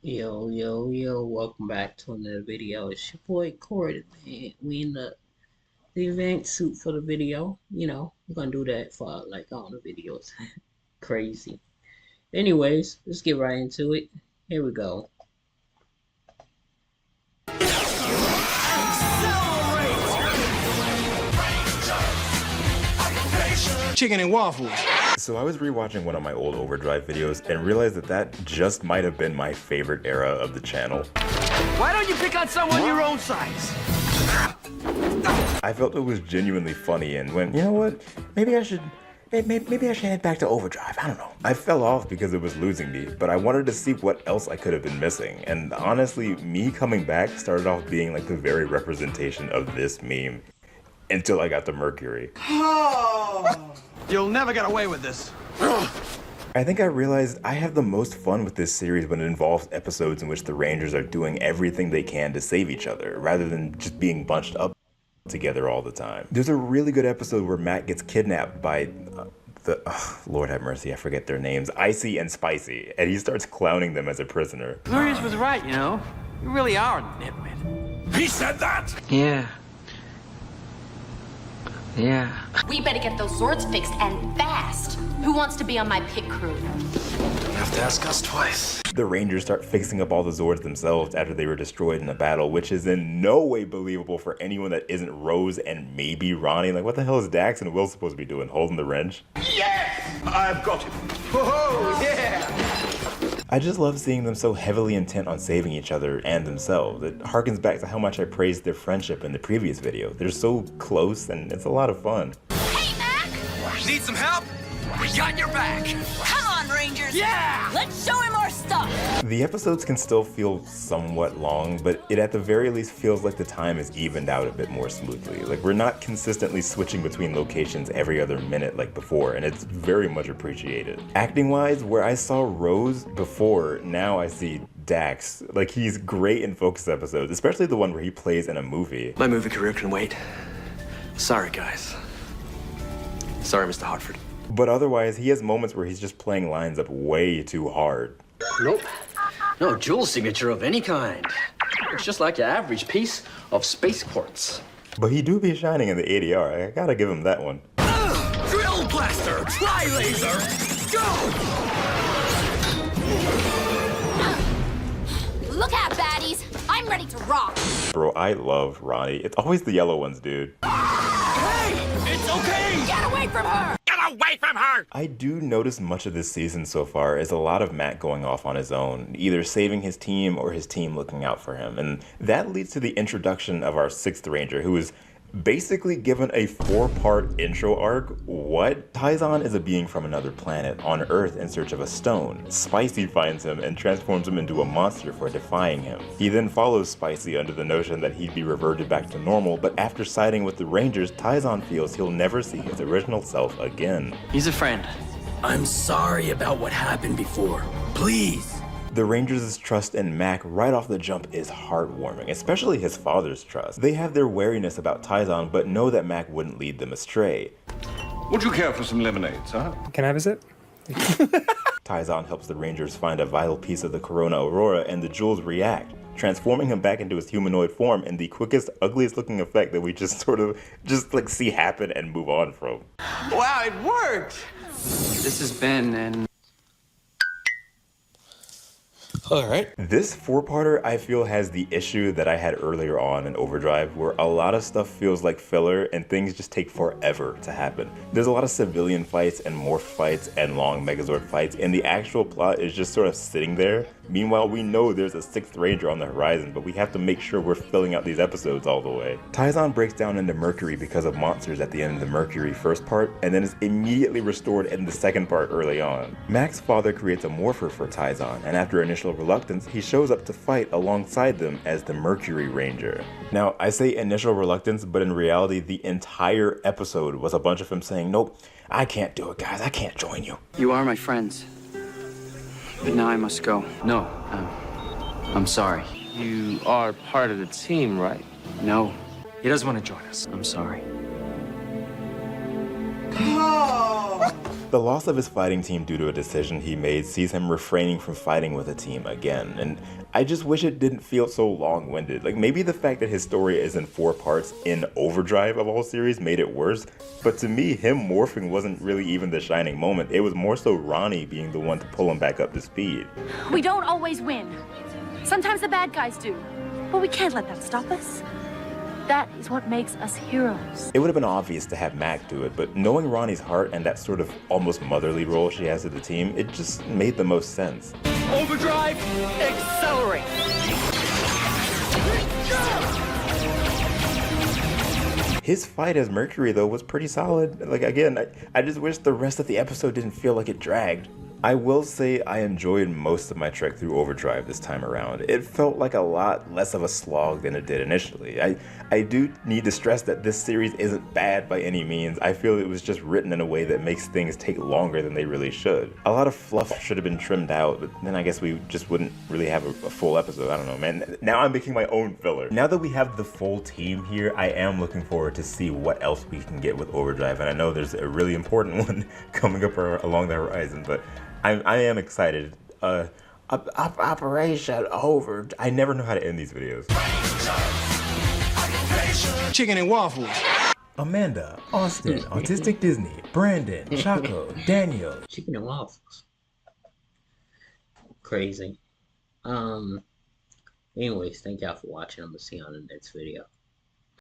Yo, welcome back to another video. It's your boy Corey, man. We in the event suit for the video. We're gonna do that for like all the videos. Crazy. Anyways, let's get right into it. Here we go. Chicken and waffles. So I was rewatching one of my old Overdrive videos and realized that just might have been my favorite era of the channel. Why don't you pick on someone your own size? I felt it was genuinely funny and went, you know what, maybe I should head back to Overdrive, I don't know. I fell off because it was losing me, but I wanted to see what else I could have been missing. And honestly, me coming back started off being like the very representation of this meme until I got to Mercury. You'll never get away with this. I think I realized I have the most fun with this series when it involves episodes in which the Rangers are doing everything they can to save each other, rather than just being bunched up together all the time. There's a really good episode where Matt gets kidnapped by Lord have mercy, I forget their names, Icy and Spicy, and he starts clowning them as a prisoner. Glorious was right, you know. You really are a nitwit. He said that? Yeah. We better get those swords fixed and fast. Who wants to be on my pit crew? You have to ask us twice. The Rangers start fixing up all the Zords themselves after they were destroyed in a battle, which is in no way believable for anyone that isn't Rose and maybe Ronnie. Like, what the hell is Dax and Will supposed to be doing? Holding the wrench? Yes! I've got him. Oh, yeah! I just love seeing them so heavily intent on saving each other and themselves. It harkens back to how much I praised their friendship in the previous video. They're so close and it's a lot of fun. Hey, Mac! Need some help? We got your back. Come on, Rangers! Yeah! Let's show him our stuff! The episodes can still feel somewhat long, but it at the very least feels like the time is evened out a bit more smoothly. Like, we're not consistently switching between locations every other minute like before, and it's very much appreciated. Acting-wise, where I saw Rose before, now I see Dax. Like, he's great in focus episodes, especially the one where he plays in a movie. My movie career can wait. Sorry, guys. Sorry, Mr. Hartford. But otherwise, he has moments where he's just playing lines up way too hard. Nope. No jewel signature of any kind. It's just like your average piece of space quartz. But he do be shining in the ADR, I gotta give him that one. Drill blaster! Fly laser! Go! Look out, baddies! I'm ready to rock! Bro, I love Ronnie. It's always the yellow ones, dude. Hey! It's okay! Get away from her! Away from her! I do notice much of this season so far is a lot of Matt going off on his own, either saving his team or his team looking out for him. And that leads to the introduction of our 6th Ranger, who is basically given a 4-part intro arc. What? Taizan is a being from another planet, on Earth in search of a stone. Spicy finds him and transforms him into a monster for defying him. He then follows Spicy under the notion that he'd be reverted back to normal, but after siding with the Rangers, Taizan feels he'll never see his original self again. He's a friend. I'm sorry about what happened before. Please. The Rangers' trust in Mac right off the jump is heartwarming, especially his father's trust. They have their wariness about Taizan, but know that Mac wouldn't lead them astray. Would you care for some lemonade, sir? Can I have a sip? Taizan helps the Rangers find a vital piece of the Corona Aurora, and the jewels react, transforming him back into his humanoid form in the quickest, ugliest looking effect that we just like see happen and move on from. Wow, it worked! This is Ben, and All right. This 4-parter, I feel, has the issue that I had earlier on in Overdrive, where a lot of stuff feels like filler and things just take forever to happen. There's a lot of civilian fights and morph fights and long Megazord fights, and the actual plot is just sort of sitting there. Meanwhile, we know there's a 6th Ranger on the horizon, but we have to make sure we're filling out these episodes all the way. Taizan breaks down into Mercury because of monsters at the end of the Mercury first part, and then is immediately restored in the second part early on. Mac's father creates a morpher for Taizan, and after initial reluctance, he shows up to fight alongside them as the Mercury Ranger. Now, I say initial reluctance, but in reality, the entire episode was a bunch of him saying, nope, I can't do it, guys, I can't join you. you are my friends. But now I must go. No, I'm sorry. You are part of the team, right? No, he doesn't want to join us. I'm sorry. The loss of his fighting team due to a decision he made sees him refraining from fighting with a team again, and I just wish it didn't feel so long-winded. Like, maybe the fact that his story is in 4 parts in Overdrive of all series made it worse, but to me, him morphing wasn't really even the shining moment. It was more so Ronnie being the one to pull him back up to speed. We don't always win. Sometimes the bad guys do, but we can't let that stop us. That is what makes us heroes. It would have been obvious to have Mac do it, but knowing Ronnie's heart and that sort of almost motherly role she has to the team, it just made the most sense. Overdrive, accelerate! His fight as Mercury, though, was pretty solid. Like, again, I just wish the rest of the episode didn't feel like it dragged. I will say I enjoyed most of my trek through Overdrive this time around. It felt like a lot less of a slog than it did initially. I do need to stress that this series isn't bad by any means. I feel it was just written in a way that makes things take longer than they really should. A lot of fluff should have been trimmed out, but then I guess we just wouldn't really have a full episode. I don't know, man. Now I'm making my own filler. Now that we have the full team here, I am looking forward to see what else we can get with Overdrive, and I know there's a really important one coming up along the horizon, but I am excited. Operation Over. I never know how to end these videos. Chicken and waffles. Amanda, Austin, Autistic Disney, Brandon, Chaco, Daniel. Chicken and waffles. Crazy. Anyways, thank y'all for watching. I'm gonna see you on the next video.